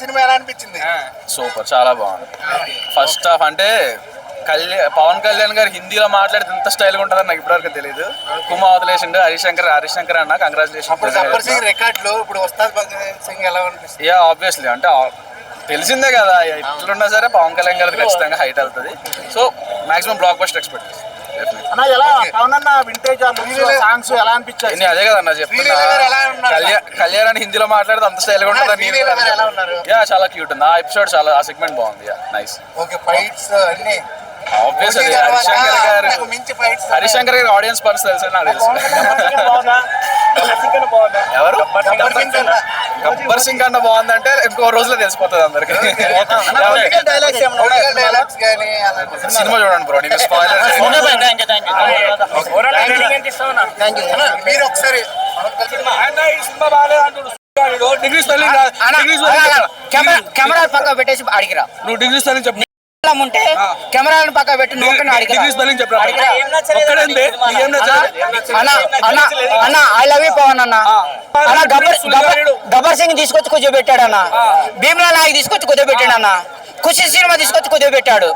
Cinema ఎలా అనిపించింది? Super, చాలా బాగుంది. ఫస్ట్ హాఫ్ అంటే పవన్ కళ్యాణ్ గారు హిందీలో మాట్లాడితే ఎంత స్టైల్గా ఉంటుందని నాకు ఇప్పటివరకు తెలియదు. కుమ వదిలేసిండు. హరిశంకర్ అన్న కంగ్రాచులేషన్. రికార్డులు ఇప్పుడు వస్తాద్ భగత్ సింగ్ ఎలా అనిపిస్తుంది? యా ఆబ్వియస్లీ, అంటే తెలిసిందే కదా, ఎట్లున్నా సరే పవన్ కళ్యాణ్ గారికి ఖచ్చితంగా హైట్ వెళ్తుంది. So maximum block buster expect చేస్తాను. అదే కదా అన్న చెప్తున్నా, కళ్యాణ్ హిందీలో మాట్లాడితే అంత స్టైల్ గా ఉంటుంది. యా చాలా క్యూట్ ఉంది. ఆ ఎపిసోడ్ చాలా, ఆ సెగ్మెంట్ బాగుంది. Yeah nice. హరిశంకర్ గారి ఆడియన్స్ పర్స్ తెలుసు, నాకు తెలుసు. ఎవరు గబ్బర్ సింగ్ కన్నా బాగుందంటే ఇంకో రోజులో తెలిసిపోతుంది అందరికి. సినిమా చూడండి బ్రో, నేను స్పాయిలర్ కెమెరా పక్క పెట్టేసి అడిగిరా. నువ్వు డిగ్రీ స్పెల్లింగ్ చెప్పు. ఉంటే కెమెరాలను పక్క పెట్టి అన్న ఐ లవ్ యూ పవన్ అన్న. అన్న గబ్బర్ సింగ్ తీసుకొచ్చి కూర్చోబెట్టాడు అన్న. భీమ్లా నాయక్ తీసుకొచ్చి కూర్చోబెట్టాడు అన్న. ఖుషి సినిమా తీసుకొచ్చి కూర్చోబెట్టాడు.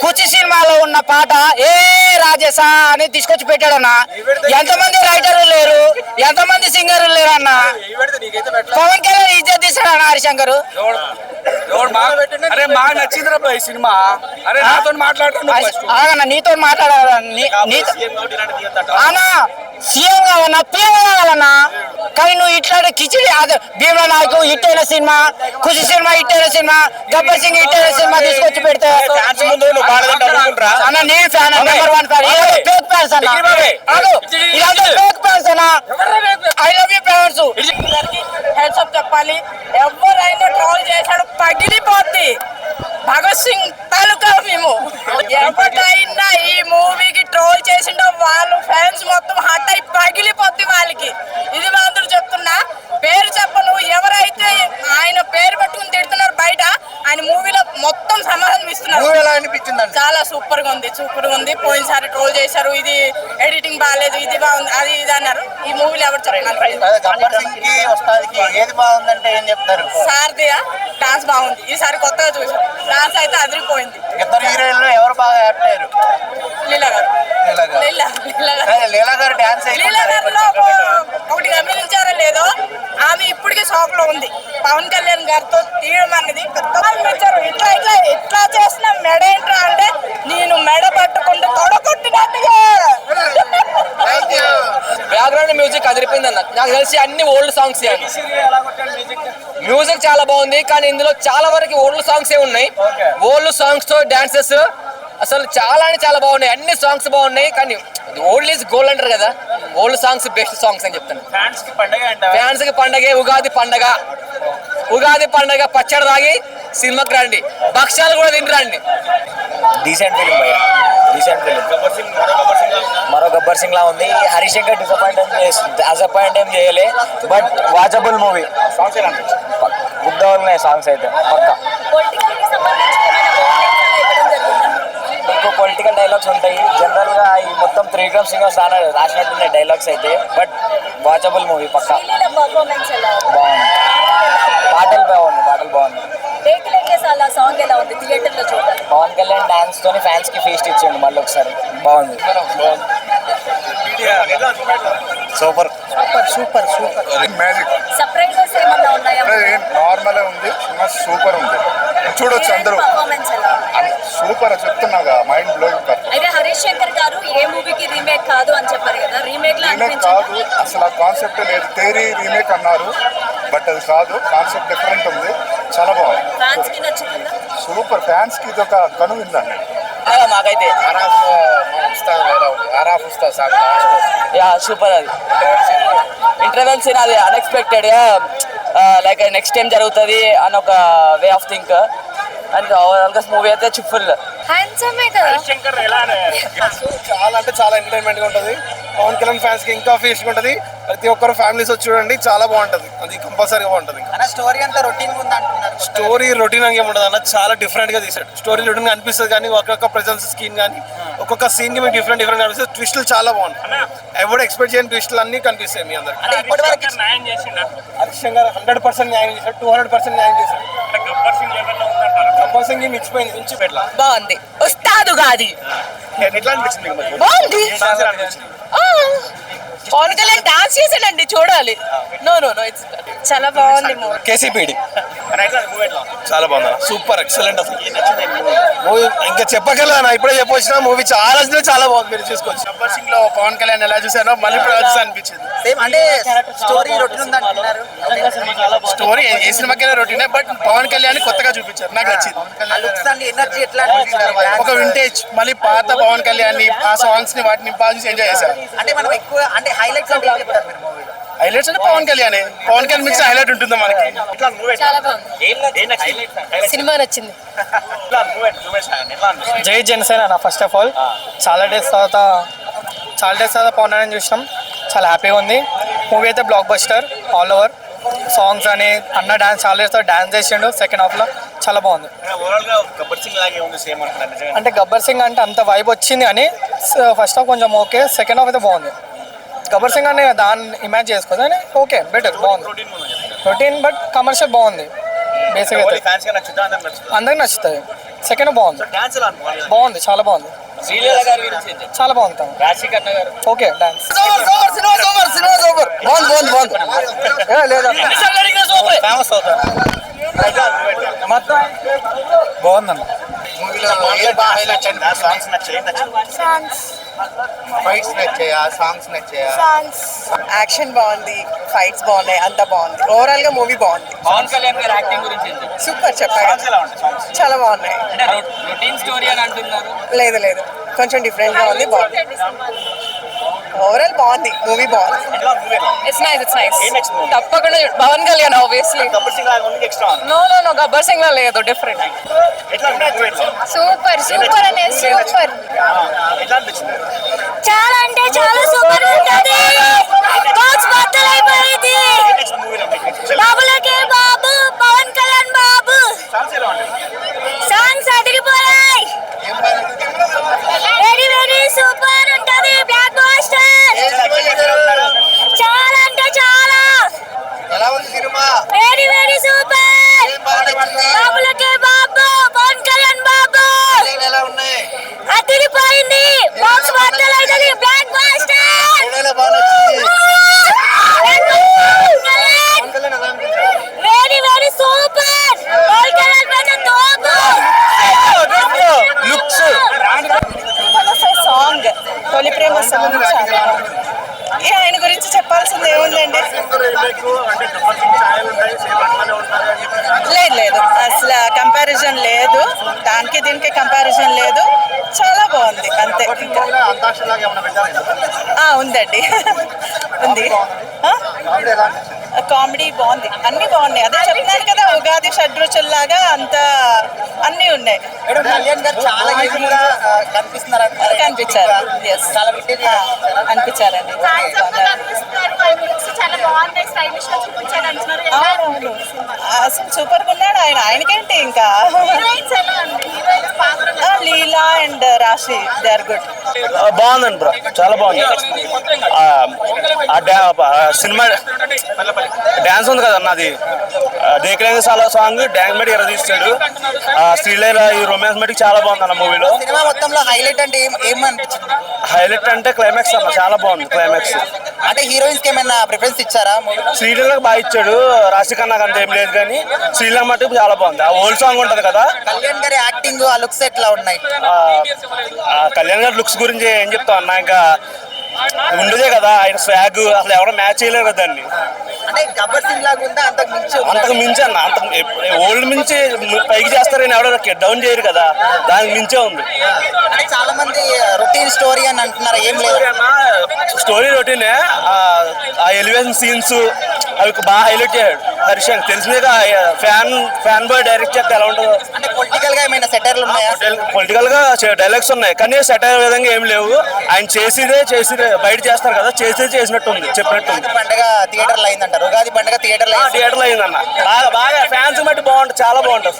ఖుషి సినిమాలో ఉన్న పాట ఏ రాజేశా అని తీసుకొచ్చి పెట్టాడన్న. ఎంతమంది రైటర్లు లేరు, ఎంతమంది సింగర్లు లేరు అన్న. పవన్ కళ్యాణ్ ఇజ్జత్ తీసాడు అన్న హరిశంకర్. సినిమా నీతో మాట్లాడాలన్నా. సీఎం కావాలన్నా, పిఎం కావాలన్నా. కానీ నువ్వు ఇట్లా కిచిడి భీమ్లా నాయక్ ఇట్టైన సినిమా, ఖుషి సినిమా ఇట్టైన సినిమా, గబ్బర్ సింగ్ ఇట్టైన సినిమా తీసుకొచ్చి పెడితే అన్న నేను fan, number 1 fan. Fake fans అన్న, ఇలాంటి ఫేక్ ఫ్యాన్స్ అన్న. I love you fans. Heads up చెప్పాలి. ఎవరైనా ట్రోల్ చేశాడు పగిలిపోద్ది. భగత్ సింగ్ తాలూకా మేము ఎవరైనా ఈ మూవీకి ట్రోల్ చేసిండో వాళ్ళు ఫ్యాన్స్ మొత్తం హట్ అయి పగిలిపోద్ది వాళ్ళకి. ఇది మాత్రం చెప్తున్నా. పేరు చెప్పను, ఎవరైతే ఆయన పేరు పెట్టుకుని తిడుతున్నారు బయట, ఆయన మూవీలో మొత్తం సమాధానం ఇస్తున్నారు. చాలా సూపర్ గా ఉంది, సూపర్ గా ఉంది. పోయినసారి ట్రోల్ చేశారు, ఇది ఎడిటింగ్ బాగాలేదు, ఇది బాగుంది, అది ఇది అన్నారు. ఈ మూవీలో ఎవరు చెప్పారు? సారథియ డాన్స్ బాగుంది. ఈసారి కొత్తగా చూసాం, డాన్స్ అయితే అదిరిపోయింది. ఎవరు బాగా యాక్ట్ అయ్యారు? లీలా గారు ఒకటి గమనించారో లేదో, ఆమె ఇప్పటికే షాక్ లో ఉంది. పవన్ కళ్యాణ్ గారితో తీయడం అనేది ఇచ్చారు. ఇట్లా ఇట్లా ఇట్లా చేసిన మెడ ఏంట్రా అంటే, నేను మెడ పట్టుకుంటూ తొడగొట్టినట్టుగా. బ్యాక్గ్రౌండ్ మ్యూజిక్ అదిరిపోయింది అన్న. నాకు తెలిసి అన్ని ఓల్డ్ సాంగ్స్. మ్యూజిక్ చాలా బాగుంది, కానీ ఇందులో చాలా వరకు ఓల్డ్ సాంగ్స్ ఉన్నాయి. ఓల్డ్ సాంగ్స్ తో డాన్సెస్ అసలు చాలా అంటే చాలా బాగున్నాయి. అన్ని సాంగ్స్ బాగున్నాయి, కానీ ఓల్డ్ ఈజ్ గోల్డ్ అంటారు కదా, ఓల్డ్ సాంగ్స్ బెస్ట్ సాంగ్స్ అని చెప్తాను. ఫ్యాన్స్ కి పండగే ఉగాది పండగ పచ్చడి తాగి సినిమాకి రండి, భక్ష్యాలు కూడా తిండి రండి. డీసెంట్ ఫిలిం భయ్యా, డీసెంట్ ఫిలిం. మరో గబ్బర్ సింగ్ లా ఉంది. హరిశంకర్ డిసప్పాయింట్ ఏం చేయలే, బట్ వాచబుల్ మూవీ. గుడ్ ఉన్నాయి సాంగ్స్ అయితే పక్కా. ఇంకో పొలిటికల్ డైలాగ్స్ ఉంటాయి. జనరల్ గా ఈ మొత్తం త్రివిక్రమ్ సింగ్ రాసినట్టున్నాయి డైలాగ్స్ అయితే, బట్ వాచబుల్ మూవీ పక్కా. బాగుంది, పాటలు బాగుంది. పవన్ కళ్యాణ్ డాన్స్ తోని ఫ్యాన్స్ కి ఫీస్ట్ ఇచ్చిండు మళ్ళీ ఒకసారి. బాగుంది. Super magic. నార్మల్ ఉంది, సూపర్ ఉంది, చూడొచ్చు అందరూ. సూపర్ చెప్తున్నాగా, మైండ్ బ్లోయింగ్. అయితే హరీష్ శంకర్ గారు ఏ మూవీకి రీమేక్ కాదు అని చెప్పారు కదా, రీమేక్ కాదు అసలు. ఆ కాన్సెప్ట్ లేదు, థియరీ రీమేక్ అన్నారు, బట్ అది కాదు. కాన్సెప్ట్ డిఫరెంట్ ఉంది, చాలా బాగుంది. సూపర్. ఫ్యాన్స్ కి ఇది ఒక కనువిందండి. మాకైతే సూపర్. అది ఇంటర్వెల్ సీన్, అది అన్ఎక్స్పెక్టెడ్ గా లైక్ నెక్స్ట్ టైం జరుగుతుంది అని ఒక way of think. And overall movie అయితే ఫుల్ చాలా అంటే చాలా ఎంటర్టైన్మెంట్ గా ఉంటుంది. పవన్ కళ్యాణ్ ఫ్యాన్స్ కి ఇంకా ఫీస్ట్ ఉంటుంది. ప్రతి ఒక్కరు ఫ్యామిలీస్ వచ్చి చూడండి, చాలా బాగుంటుంది. అది కంపల్సరీగా బాగుంటుంది. స్టోరీ అంతా రొటీన్ ఉంది అంటున్నారు. స్టోరీ రొటీన్ ఏమి ఉండదు అన్న, చాలా డిఫరెంట్ గా తీసాడు. స్టోరీ రొటీన్ గా అనిపిస్తుంది, కానీ ఒక్కొక్క ప్రెజెన్స్ స్కీన్ కానీ ఒక్కొక్క సీన్ కి మీకు డిఫరెంట్ కనిపిస్తుంది. ట్విస్టులు చాలా బాగుంటాయి. ఎవరు ఎక్స్పెక్ట్ చేయని ట్విస్టులు అన్ని కనిపిస్తాయి మీ అందరికి. అంటే ఇప్పటివరకు హరీష్ గారు 100% న్యాయం చేశారు, 200% న్యాయం చేశారు. గబ్బర్ సింగ్ మించి పెట్టాల. బాగుంది. ఉస్తాదు గాది ఎట్లా అనిపించింది? బాగుంది. పవన్ కళ్యాణ్ డాన్స్ చేసాడండి, చూడాలి. నో ఇట్స్ చాలా బాగుంది మూవీ. కేసీపీడి చాలా బాగుంది, సూపర్ ఎక్సలెంట్. అసలు మూవీ ఇంకా చెప్పగలనా, ఇప్పుడే చెప్పొచ్చిన మూవీ చాలా బాగుంది. మీరు చూసుకోవచ్చు. గబ్బర్ సింగ్ లో పవన్ కళ్యాణ్ ఎలా చూసానో మళ్ళీ ఇప్పుడు చూసా అనిపించింది. సేమ్ అంటే స్టోరీ రొటీన్ ఉందంటున్నారు. స్టోరీ ఏ సినిమాకైనా రొటీనే, బట్ పవన్ కళ్యాణ్ కొత్తగా చూపించారు, నాకు నచ్చింది. లుక్స్ అండ్ ఎనర్జీ ఎట్లా అనిపించారు? ఒక వింటేజ్ మళ్ళీ పాత పవన్ కళ్యాణ్ ని, ఆ సాంగ్స్ ని, వాటిని బాగా చూసి ఎంజాయ్ చేశారు. అంటే మనం ఎక్కువ అంటే హైలైట్స్ అంటే ఏం చెప్తారు మీరు మూవీలో? హైలైట్స్ అంటే పవన్ కళ్యాణ్ మిక్స్ హైలైట్ ఉంటుందా మనకి? చాలా బాగుంది. సినిమా నచ్చింది. జై జనసేన అన్న. ఫస్ట్ ఆఫ్ ఆల్ చాలా డేస్ తర్వాత పవన్ కళ్యాణ్ చూసినాం, చాలా హ్యాపీగా ఉంది. మూవీ అయితే block buster all over. Songs అని అన్న డాన్స్ చాలా డేస్ తర్వాత డాన్స్ చేసిండు సెకండ్ హాఫ్లో, చాలా బాగుంది. అంటే గబ్బర్ సింగ్ అంటే అంత వైబ్ వచ్చింది కానీ ఫస్ట్ హాఫ్ కొంచెం ఓకే, సెకండ్ హాఫ్ అయితే బాగుంది. గబ్బర్ సింగ్ అంటే దాన్ని ఇమాజిన్ చేసుకోవచ్చు కానీ ఓకే, బెటర్, బాగుంది. రొటీన్ బట్ కమర్షియల్ బాగుంది. బేసిక్ అయితే అందరికి నచ్చుతుంది. సెకండ్ బాగుంది, చాలా బాగుంది. చాలా బాగుంది. ఓకే డాన్స్ బాగుందన్న. మూవీలో బాగా హైలైట్స్ అండి. సాంగ్స్ నచ్చాయి, ఫైట్స్ నచ్చాయా, సాంగ్స్ నచ్చాయా? యాక్షన్ బాగుంది, ఫైట్స్ బాగున్నాయి, అంతా బాగుంది. ఓవరాల్ గా మూవీ బాగుంది. పవన్ కళ్యాణ్ గారి యాక్టింగ్ గురించి సూపర్ చెప్పారు, చాలా బాగున్నాయి. రొటీన్ స్టోరీ అని అంటున్నారు. లేదు కొంచెం డిఫరెంట్ గా ఉంది, బాగుంది. ఓవరాల్ బాగుంది, మూవీ బాగుంది. It's nice. తప్పకుండా పవన్ కళ్యాణ్ ఆబ్వియస్లీ. నో గబ్బర్ సింగ్ లా లేదు, డిఫరెంట్. సూపర్ అనేది సూపర్. చాలా అంటే చాలా సూపర్ ఉంటది. బాక్స్ బద్దలైపోయింది. బాబులకే బాబు, పవన్ కళ్యాణ్ బాబు. సాంగ్స్ అదిరిపోయాయి. వెరీ సూపర్ ఉంటది. Blockbuster. చాలా అంటే చాలా. ఎలా ఉంది సినిమా? Very super. బాబులకే బాబు, పవన్ కళ్యాణ్ బాబు. ఎలా ఉన్నాయి? అదిరిపోయింది. బాక్స్ బద్దలైతది. Blockbuster. బాగా నచ్చింది. Very super. పవన్ కళ్యాణ్ పెద్ద తోపు. లుక్స్ సాంగ్ తొలి ప్రేమ సాంగ్ ఆయన గురించి చెప్పాల్సింది ఏముందండి? లేదు అసలు కంపారిజన్ లేదు, దానికి దీనికి కంపారిజన్ లేదు. చాలా బాగుంది అంతే. ఉందండి ఉంది. కామెడీ బాగుంది, అన్ని బాగున్నాయి. అదే చెప్తున్నాను కదా, ఉగాది షడ్రుచుల్లాగా అంతా అన్ని ఉన్నాయి. కళ్యాణ్ గారు చాలా కనిపించారు, అనిపించారండి. అసలు సూపర్ గా ఉన్నాడు ఆయన. ఆయనకేంటి ఇంకా లీలా అండ్ రాశి, దే ఆర్ గుడ్. బాగుందండి బ్రో, చాలా బాగుంది. సినిమా డాన్స్ ఉంది కదా నాది, దేకలేని చాలా సాంగ్ డాన్స్ మెటిక్ ఎరదీస్తాడు. శ్రీలీల ఈ రొమాన్స్ మెటిక్ చాలా బాగుంది అన్న మూవీలో. సినిమా మొత్తంలో హైలైట్ అంటే ఏమనిపించింది? హైలైట్ అంటే క్లైమాక్స్ అన్న, చాలా బాగుంది క్లైమాక్స్. అంటే హీరోయిన్స్ కి ఏమైనా ప్రిఫరెన్స్ ఇచ్చారా మూవీలో? శ్రీలీలకు బాగా ఇచ్చాడు, రాశిక నాకు అంత ఏం లేదు కానీ శ్రీలీల మటుకు చాలా బాగుంది. ఆ ఓల్డ్ సాంగ్ ఉంటది కదా, కళ్యాణ్ గారి యాక్టింగ్, ఆ లుక్స్ ఎట్లా ఉన్నాయి? కళ్యాణ్ గారి లుక్స్ గురించి ఏం చెప్తావు అన్న, ఇంకా ఉండదే కదా ఆయన స్వాగ్, అసలు ఎవరో మ్యాచ్ చేయలేరు కదా దాన్ని. అంటే గబ్బర్ సింగ్ లాగా ఉందా? అంతకు మించి అన్న, అంత ఓల్డ్ మించి పైకి చేస్తారు కానీ ఎవరో డౌన్ చేయరు కదా, దానికి మించే ఉంది. అంటే చాలా మంది రొటీన్ స్టోరీ అని అంటున్నారు, ఏం లేదు. స్టోరీ రొటీనే, ఆ ఎలివేషన్ సీన్స్ అవి బాగా హైలైట్ చేశాడు హరీష్. తెలిసిందే ఫ్యాన్ బాయ్ డైరెక్ట్ చేస్తే ఎలా ఉంటుందో. అంటే పొలిటికల్ గా ఏమైనా సెటర్లు ఉన్నాయా? పొలిటికల్ గా డైలాగ్స్ ఉన్నాయి కానీ సెటైర్ విధంగా ఏం లేవు. ఆయన చేసిదే బయట చేస్తారు కదా, చేసినట్టుంది, చెప్పినట్టుంది. పండుగ థియేటర్లో అయిందంటారు, ఉగాది పండుగ థియేటర్లో అయిందన్న. బాగా ఫ్యాన్స్ బట్టి బాగుంటుంది, చాలా బాగుంటుంది.